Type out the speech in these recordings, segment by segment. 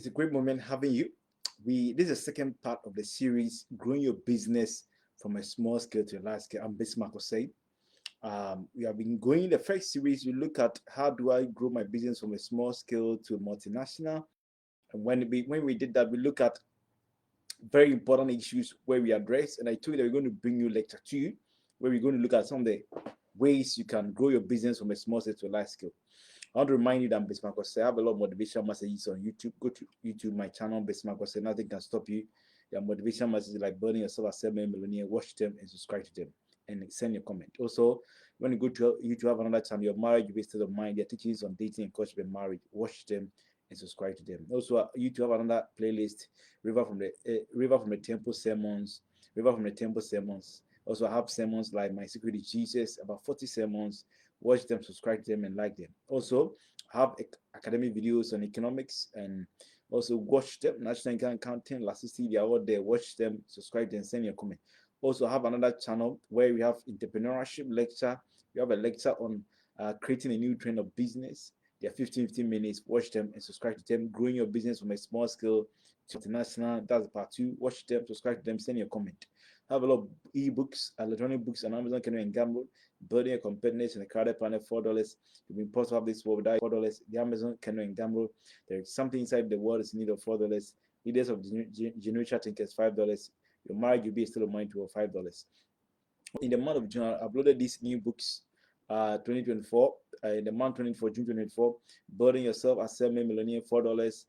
It's a great moment having you. This is the second part of the series, growing your business from a small scale to a large scale. I'm Bismarck Osei. We have been going the first series. We look at how do I grow my business from a small scale to a multinational. And when we did that, we look at very important issues where we address. And I told you that we're going to bring you lecture 2, where we're going to look at some of the ways you can grow your business from a small scale to a large scale. I want to remind you that I'm Bismarck Osei. I have a lot of motivational messages on YouTube. Go to YouTube, my channel, Bismarck Osei. Nothing can stop you. There are motivational messages like building yourself as a millionaire. Watch them and subscribe to them and send your comment. Also, when you go to YouTube, have another channel, Your Marriage Will Be State of Mind. Their teachings on dating and courtship and marriage. Watch them and subscribe to them. Also, YouTube have another playlist, River from the Temple Sermons. River from the Temple Sermons. Also, I have sermons like My Secret is Jesus, about 40 sermons. Watch them, subscribe to them, and like them. Also, I have academic videos on economics, and also watch them. National Income Accounting, Lasty, they are all there. Watch them, subscribe, and send your comment. Also, I have another channel where we have entrepreneurship lecture. We have a lecture on creating a new trend of business. They are 15 minutes. Watch them and subscribe to them. Growing your business from a small scale to international. That's part 2. Watch them, subscribe to them, send your comment. I have a lot of ebooks, electronic books on Amazon, Kindle, and Gumroad. Building a competitiveness in a crowded planet, $4. You've been possible to have this world without $4. The Amazon, Kindle, and Gumroad. There is something inside the world is in need of $4. Leaders of generational thinkers, $5. Your marriage will be a state of mind to $5. In the month of June, I uploaded these new books. 2024, in the month 24, June 24, building yourself as a millionaire, $4.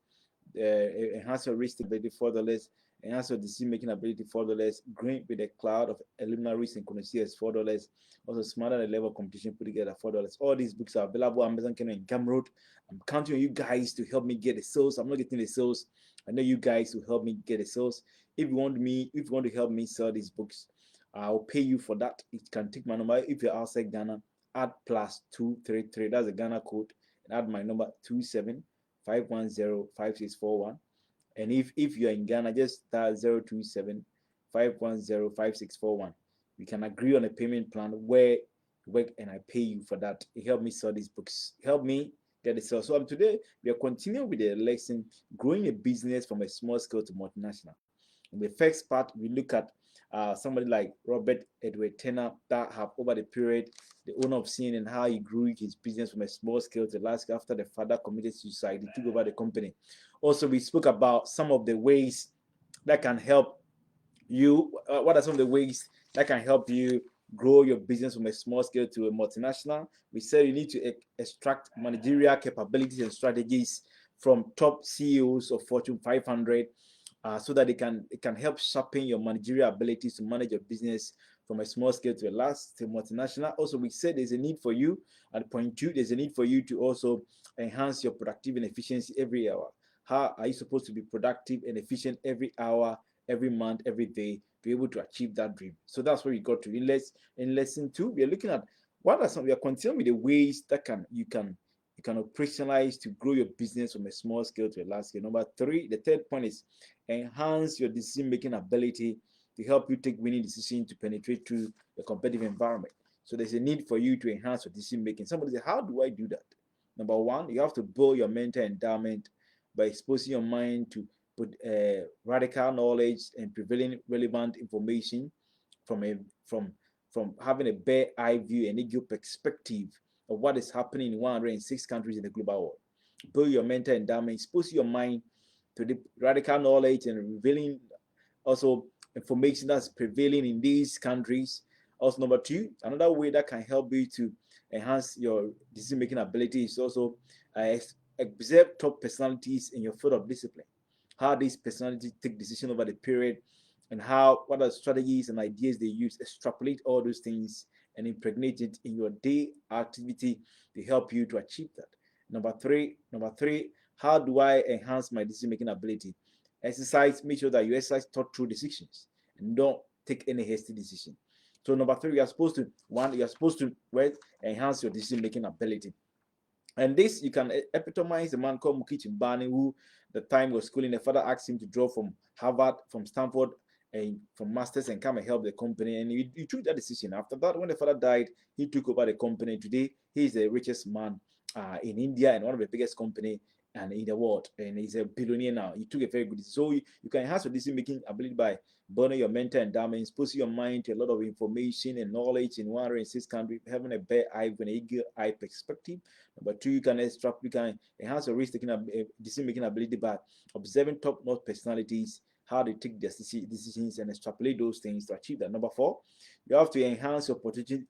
Enhance your risk ability, $4. Enhance your decision-making ability, $4. Green with a cloud of eliminatory synchronicities, $4. Also, smarter than level of competition put together, $4. All these books are available on Amazon, Kindle, and Gumroad. I'm counting on you guys to help me get the sales. I'm not getting the sales. I know you guys will help me get the sales. If you want to help me sell these books, I'll pay you for that. It can take my number. If you're outside Ghana, add +233. That's the Ghana code. And add my number 275105641. And if you're in Ghana, just dial 027-510-5641. We can agree on a payment plan where you work and I pay you for that. It helped me sell these books. Help me get the sales. So today we are continuing with the lesson, growing a business from a small scale to multinational. In the first part, we look at somebody like Robert Edward Turner that have over the period, the owner of CNN, and how he grew his business from a small scale to large scale after the father committed suicide. He took over the company. Also, we spoke about some of the ways that can help you. What are some of the ways that can help you grow your business from a small scale to a multinational? We said you need to extract managerial capabilities and strategies from top CEOs of Fortune 500. So that it can help sharpen your managerial abilities to manage your business from a small scale to a large to multinational. Also, we said there's a need for you at point 2. There's a need for you to also enhance your productivity and efficiency every hour. How are you supposed to be productive and efficient every hour, every month, every day, to be able to achieve that dream? So that's where we got to. In lesson 2, we are looking at we are continuing with the ways that you can operationalize to grow your business from a small scale to a large scale. Number 3, the third point is enhance your decision-making ability to help you take winning decisions to penetrate through the competitive environment. So there's a need for you to enhance your decision-making. Somebody say, how do I do that? Number 1, you have to build your mental endowment by exposing your mind to radical knowledge and prevailing relevant information from having a bare eye view and eagle perspective of what is happening in 106 countries in the global world. Build your mental endowment, expose your mind to the radical knowledge and revealing also information that's prevailing in these countries. Also, number 2, another way that can help you to enhance your decision-making ability is also observe top personalities in your field of discipline. How these personalities take decisions over the period, and what are strategies and ideas they use. Extrapolate all those things and impregnate it in your day activity to help you to achieve that. Number three, how do I enhance my decision-making ability? Exercise, make sure that you exercise thought-through decisions and don't take any hasty decision. So number 3, you are supposed to enhance your decision-making ability. And this, you can epitomize the man called Mukichi Mbani, who the time was schooling, the father asked him to draw from Harvard, from Stanford, and from masters and come and help the company. And he took that decision. After that, when the father died, he took over the company. Today, he is the richest man in India and one of the biggest company and in the world, and he's a billionaire now. He took a very good decision. So you can enhance your decision making ability by building your mental endowment, exposing your mind to a lot of information and knowledge in 106 countries, having a bear eye with an eagle eye perspective. Number two, you can enhance your risk taking decision making ability by observing top notch personalities, how they take decisions, and extrapolate those things to achieve that. Number four, you have to enhance your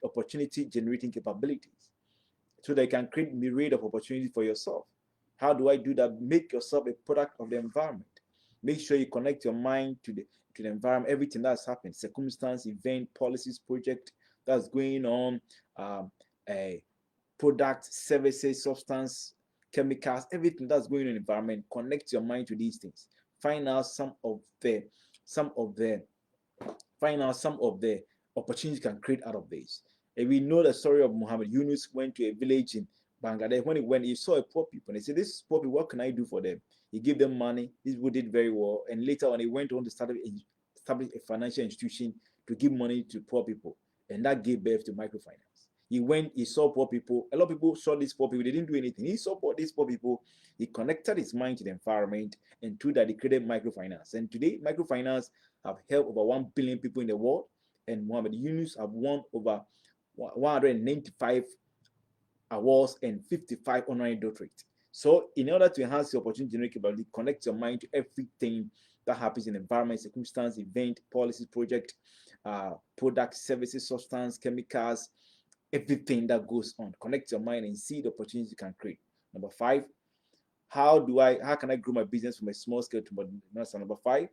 opportunity generating capabilities so that you can create myriad of opportunities for yourself. How do I do that? Make yourself a product of the environment. Make sure you connect your mind to the environment, everything that's happening, circumstance, event, policies, project that's going on, a product, services, substance, chemicals, everything that's going on in the environment. Connect your mind to these things. Find out some of the opportunities you can create out of this. And we know the story of Muhammad Yunus went to a village in Bangladesh. When he went, he saw a poor people, and he said, "This poor people, what can I do for them?" He gave them money. These people did very well, and later on, he went on to establish a financial institution to give money to poor people, and that gave birth to microfinance. He saw poor people. A lot of people saw these poor people. They didn't do anything. He saw these poor people. He connected his mind to the environment, and through that, he created microfinance. And today, microfinance have helped over 1 billion people in the world, and Muhammad Yunus have won over 195 awards and 55 honorary doctorates. So, in order to enhance your opportunity generating capability, connect your mind to everything that happens in environment, circumstance, event, policies, project, product, services, substance, chemicals, everything that goes on. Connect your mind and see the opportunities you can create. Number five, how can I grow my business from a small scale to multinational? Number five,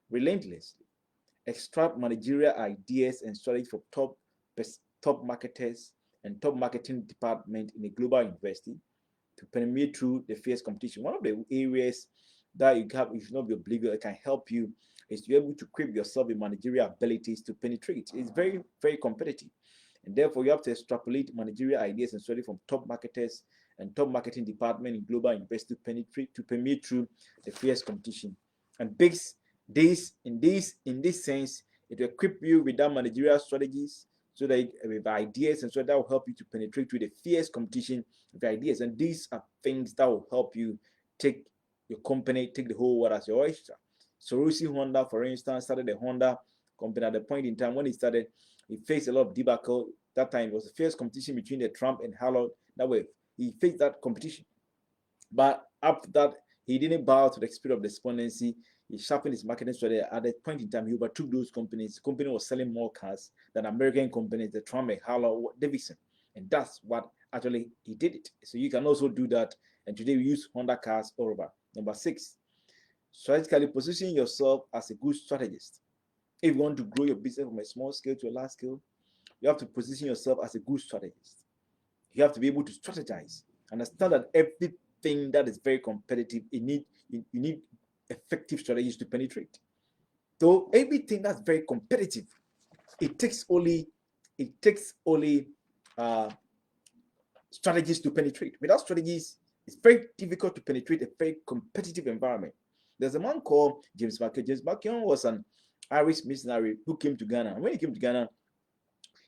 relentlessly extract managerial ideas and strategies from top marketers and top marketing department in a global university to permeate through the fierce competition. One of the areas that you should not be oblivious, it can help you, is to be able to equip yourself with managerial abilities to penetrate. It's very, very competitive. And therefore, you have to extrapolate managerial ideas and study from top marketers and top marketing department in global university to permeate through the fierce competition. And in this sense, it will equip you with that managerial strategies so that with ideas, and so that will help you to penetrate through the fierce competition with ideas. And these are things that will help you take your company, take the whole world as your oyster. Sorusi Honda, for instance, started the Honda company at the point in time when he started. He faced a lot of debacle. That time it was a fierce competition between the Trump and Howard. That way, he faced that competition. But after that, he didn't bow to the spirit of despondency. He sharpened his marketing strategy. At that point in time, he overtook those companies. The company was selling more cars than American companies, the Trump and Howard Davidson. And that's what actually he did it. So you can also do that. And today we use Honda cars all over. Number six, strategically position yourself as a good strategist. If you want to grow your business from a small scale to a large scale, you have to position yourself as a good strategist. You have to be able to strategize. Understand that everything that is very competitive, you need effective strategies to penetrate. So everything that's very competitive, it takes only strategies to penetrate. Without strategies, it's very difficult to penetrate a very competitive environment. There's a man called James Mackay. James Mackay was an Irish missionary who came to Ghana. And when he came to Ghana,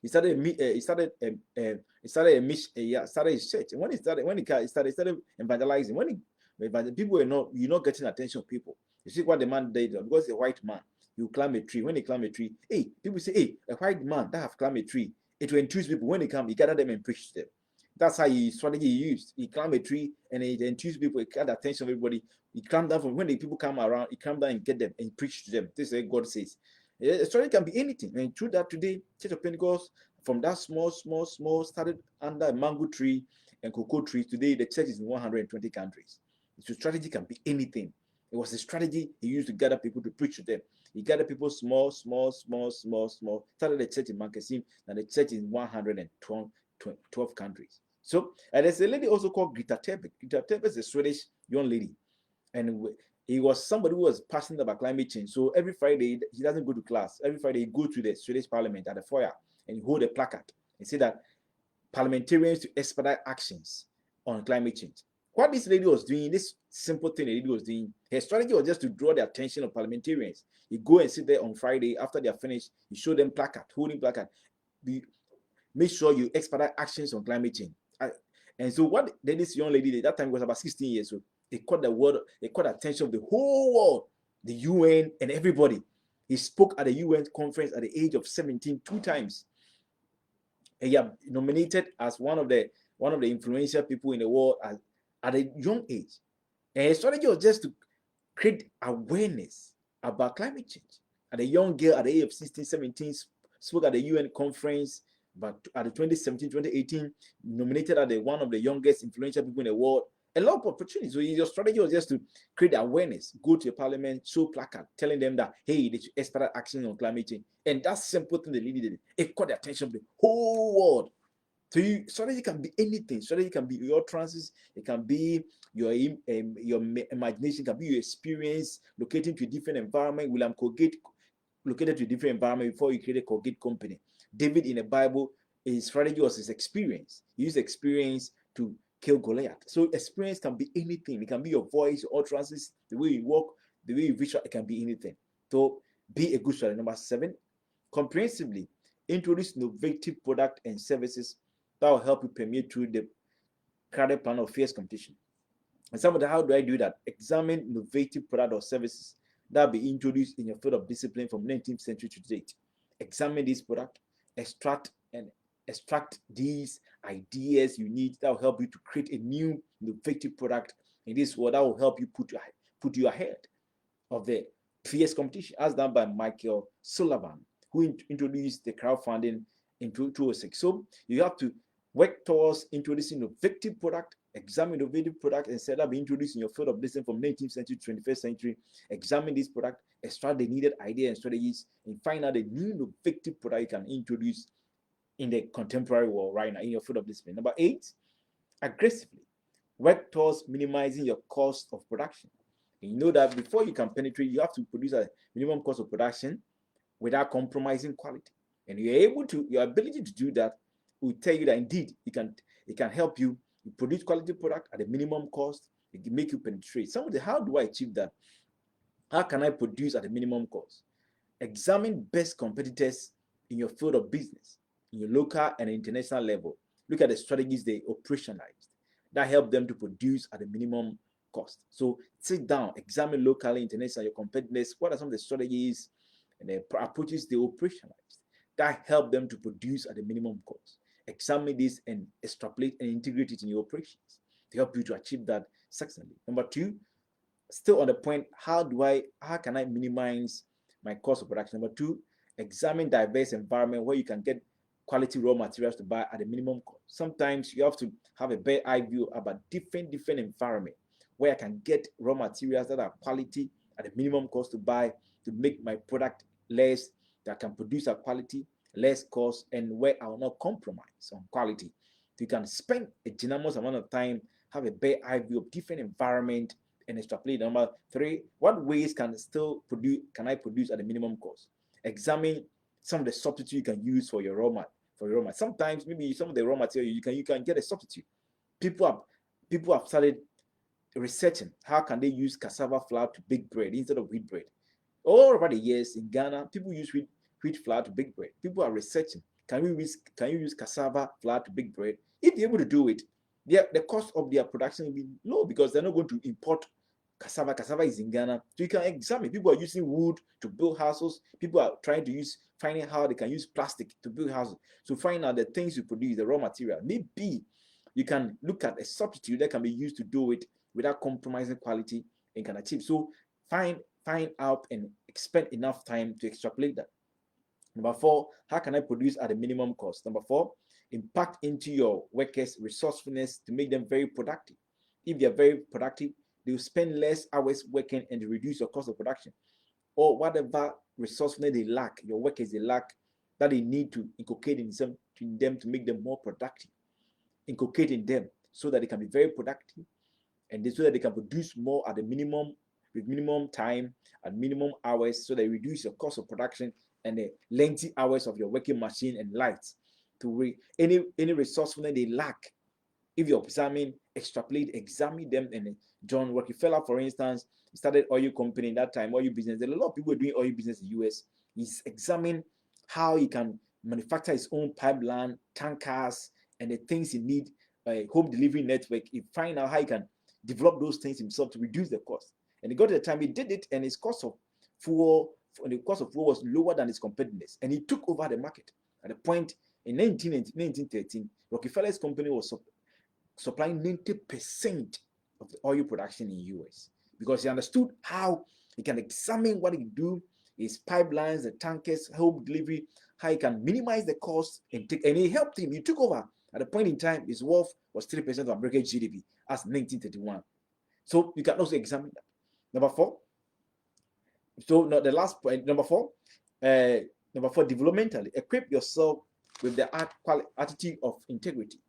he started his church. And when he started evangelizing. People were not getting attention of people. You see what the man did, because a white man, you climb a tree. When he climb a tree, hey, people say, hey, a white man that have climbed a tree. It will enthuse people. When they come, he gather them and preach to them. That's how strategy he used. He climbed a tree and he enthused people. He got the attention of everybody. He climbed down from when the people come around. He climbed down and get them and preach to them. This is what God says. A strategy can be anything. And through that today, Church of Pentecost, from that small, started under a mango tree and cocoa trees. Today, the church is in 120 countries. So strategy can be anything. It was a strategy he used to gather people to preach to them. He gathered people small. Started the church in Mankasim, and the church in 112 countries. So, and there's a lady also called Greta Thunberg. Greta Thunberg is a Swedish young lady, and he was somebody who was passionate about climate change. So every Friday, he doesn't go to class. Every Friday, he go to the Swedish Parliament at the foyer and he hold a placard and say that parliamentarians to expedite actions on climate change. What this lady was doing, this simple thing the lady was doing, her strategy was just to draw the attention of parliamentarians. You go and sit there on Friday after they are finished, you show them placard, holding placard. Make sure you expedite actions on climate change. And so what did this young lady did, that time was about 16 years old. It caught the world, it caught the attention of the whole world, the UN and everybody. He spoke at the UN conference at the age of 17 two times. And he got nominated as one of the influential people in the world at a young age. And his strategy was just to create awareness about climate change. And a young girl at the age of 16, 17 spoke at the UN conference, but at the 2017, 2018, nominated as one of the youngest influential people in the world. A lot of opportunities. So your strategy was just to create awareness, go to your parliament, show placard, telling them that, hey, they should expedite action on climate change. And that simple thing the lady did, it caught the attention of the whole world. So strategy can be anything. Strategy can be your trances. It can be your imagination. It can be your experience locating to a different environment. William Colgate located to a different environment before he created Colgate Company. David in the Bible, his strategy was his experience. He used experience to kill Goliath. So experience can be anything. It can be your voice, your utterances, the way you walk, the way you visualize. It can be anything. So be a good strategy. Number 7, comprehensively introduce innovative product and services that will help you permeate through the crowded plan of fierce competition. And somebody, how do I do that? Examine innovative product or services that will be introduced in your field of discipline from 19th century to date. Examine this product, extract these ideas you need that will help you to create a new innovative product in this world that will help you put you ahead of the fierce competition, as done by Michael Sullivan, who introduced the crowdfunding in 2006. So you have to work towards introducing innovative product, examine innovative product, and set up introducing your field of business from 19th century to 21st century. Examine this product, extract the needed ideas and strategies, and find out the new innovative product you can introduce in the contemporary world right now in your field of discipline. Number 8, aggressively work towards minimizing your cost of production. And you know that before you can penetrate, you have to produce a minimum cost of production without compromising quality. And your ability to do that will tell you that indeed it can help you produce quality product at a minimum cost. It can make you penetrate. How do I achieve that? How can I produce at a minimum cost? Examine best competitors in your field of business, in your local and international level. Look at the strategies they operationalized that help them to produce at a minimum cost. So sit down, examine locally, internationally, your competitors. What are some of the strategies and the approaches they operationalized that help them to produce at a minimum cost? Examine this and extrapolate and integrate it in your operations to help you to achieve that successfully. Number 2, still on the point, how can I minimize my cost of production? Number 2, examine diverse environment where you can get quality raw materials to buy at a minimum cost. Sometimes you have to have a better eye view about different environment where I can get raw materials that are quality at a minimum cost to buy to make my product less, that can produce at quality, less cost, and where I will not compromise on quality. So you can spend a ginormous amount of time, have a better eye view of different environment, and extrapolate. Number 3, what ways can I produce at a minimum cost? Examine some of the substitute you can use for your raw material. Sometimes maybe some of the raw material you can get a substitute. People have started researching how can they use cassava flour to bake bread instead of wheat bread. All over the years in Ghana, people use wheat flour to bake bread. People are researching, can you use cassava flour to bake bread? If you're able to do it, the cost of their production will be low because they're not going to import cassava. Cassava is in Ghana. So you can examine. People are using wood to build houses. People are finding how they can use plastic to build houses. So find out the things you produce, the raw material. Maybe you can look at a substitute that can be used to do it without compromising quality and can achieve. So find out and spend enough time to extrapolate that. Number 4, how can I produce at a minimum cost? Number 4, impact into your workers' resourcefulness to make them very productive. If they are very productive, they will spend less hours working and reduce your cost of production. Or whatever resourcefulness they lack, your workers they lack, that they need to inculcate in them to make them more productive. Inculcate in them so that they can be very productive and so that they can produce more at the minimum, with minimum time and minimum hours, so they reduce your cost of production and the lengthy hours of your working machine and lights. To any resourcefulness they lack, if you examine them. And John Rockefeller, for instance, started oil company in that time, oil business. There are a lot of people doing oil business in the US. He's examining how he can manufacture his own pipeline, tankers, and the things he need, home delivery network. He find out how he can develop those things himself to reduce the cost. And he got to the time he did it, and his cost of fuel, was lower than his competitors, and he took over the market. At the point in 1913, Rockefeller's company was supplying 90% of the oil production in US, because he understood how he can examine what he do, his pipelines, the tankers, home delivery, how he can minimize the cost, and he helped him. He took over. At the point in time, his wealth was 3% of American GDP as 1931. So you can also examine that. Number 4. So not the last point. Number 4, developmentally, equip yourself with the attitude of integrity.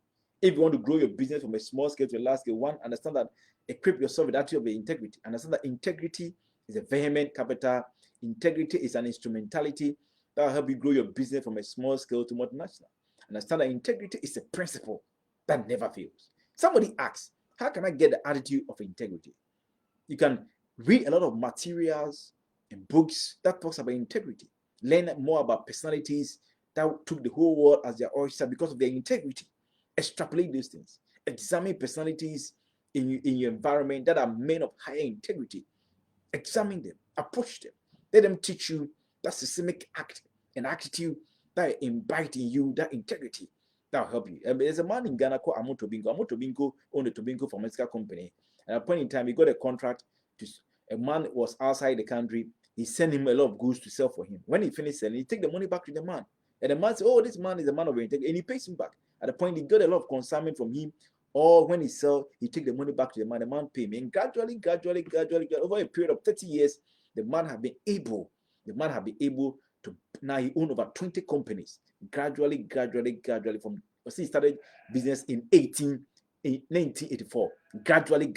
If you want to grow your business from a small scale to a large scale, one, understand that equip yourself with the attitude of integrity. Understand that integrity is a vehement capital. Integrity is an instrumentality that will help you grow your business from a small scale to multinational. Understand that integrity is a principle that never fails. Somebody asks, how can I get the attitude of integrity? You can read a lot of materials and books that talks about integrity. Learn more about personalities that took the whole world as their oyster because of their integrity. Extrapolate these things. Examine personalities in your environment that are men of higher integrity. Examine them. Approach them. Let them teach you that systemic act and attitude that imbibe in you that integrity that will help you. There's a man in Ghana called Amotobingo. Amotobingo owned a tobacco pharmaceutical company. At a point in time, he got a contract to a man was outside the country. He sent him a lot of goods to sell for him. When he finished selling, he take the money back to the man. And the man said, oh, this man is a man of integrity. And he pays him back. At the point, he got a lot of consignment from him. Or when he sell, he take the money back to the man. The man pay him. And gradually, over a period of 30 years, the man have been able to, now he own over 20 companies. Gradually, from, he started business in 1984. Gradually,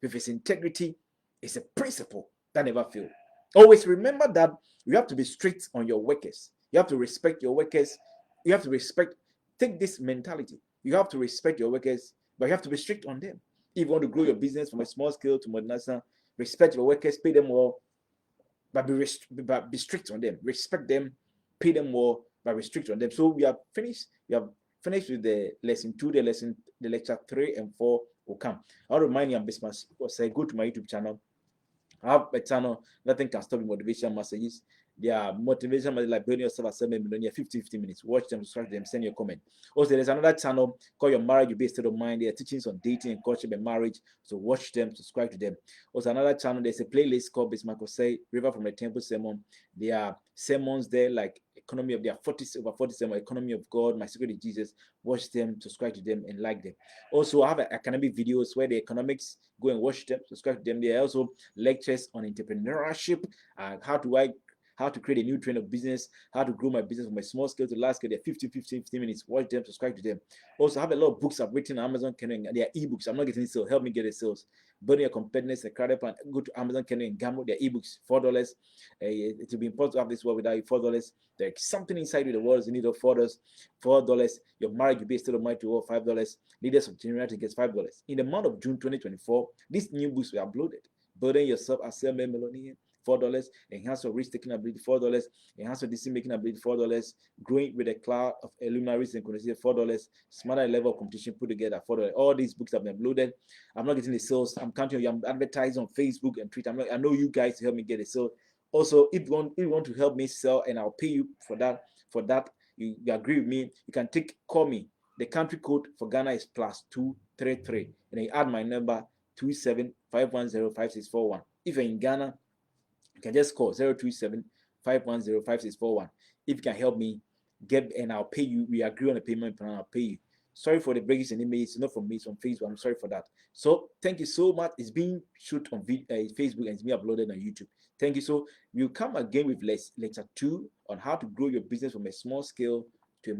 with his integrity, it's a principle that never fails. Always remember that you have to be strict on your workers. You have to respect your workers. You have to take this mentality. You have to respect your workers, but you have to be strict on them. If you want to grow your business from a small scale to multinational, respect your workers, pay them well, but be strict on them. Respect them, pay them well, but restrict on them. So we have finished. We have finished with the lesson 2. The lecture 3 and 4 will come. I'll remind you, I'm Bismas. Go to my YouTube channel. I have a channel, Nothing Can Stop You Motivation Messages. They are motivation messages like building yourself at 7 million, 50 minutes. Watch them, subscribe to them, send your comment. Also, there's another channel called Your Marriage Will Be a State of Mind. They are teachings on dating and courtship and marriage. So watch them, subscribe to them. Also, another channel, there's a playlist called Bismarck Say River from the Temple Sermon. There are sermons there like economy of there are over 40 sermons, Economy of God, My Secret is Jesus. Watch them, subscribe to them, and like them. Also, I have academic videos where the economics, go and watch them, subscribe to them. There are also lectures on entrepreneurship, how to create a new trend of business, how to grow my business from a small scale to large scale. They're 15 minutes. Watch them, subscribe to them. Also, I have a lot of books I've written on Amazon, Kindle, and they are ebooks. I'm not getting sales. Help me get the sales. Building your competitiveness, the credit plan. Go to Amazon, Kindle, and Gamble. They're ebooks, $4. It will be important to have this world without you. $4. There's something inside you, the world is in need of $4. $4. Your marriage will be a state of mind to all $5. Leaders of Generation gets $5. In the month of June 2024, these new books were uploaded. Building yourself as a millionaire. $4. Enhance your risk taking ability, $4. Enhance your decision making ability, $4. Growing with a cloud of luminaries and consider $4. Smarter level of competition put together, $4. All these books have been uploaded. I'm not getting the sales. I'm counting on you. I'm advertising on Facebook and Twitter. I know you guys to help me get it. So also, if you want to help me sell, and I'll pay you for that. You agree with me? You can call me. The country code for Ghana is +233, and then you add my number 27510561. If you're in Ghana, you can just call 027510561. If you can help me and I'll pay you. We agree on a payment plan, I'll pay you. Sorry for the breaks and emails. It's not from me, it's from Facebook. I'm sorry for that. So thank you so much. It's being shoot on Facebook and it's being uploaded on YouTube. Thank you. So we'll come again with lecture 2 on how to grow your business from a small scale to a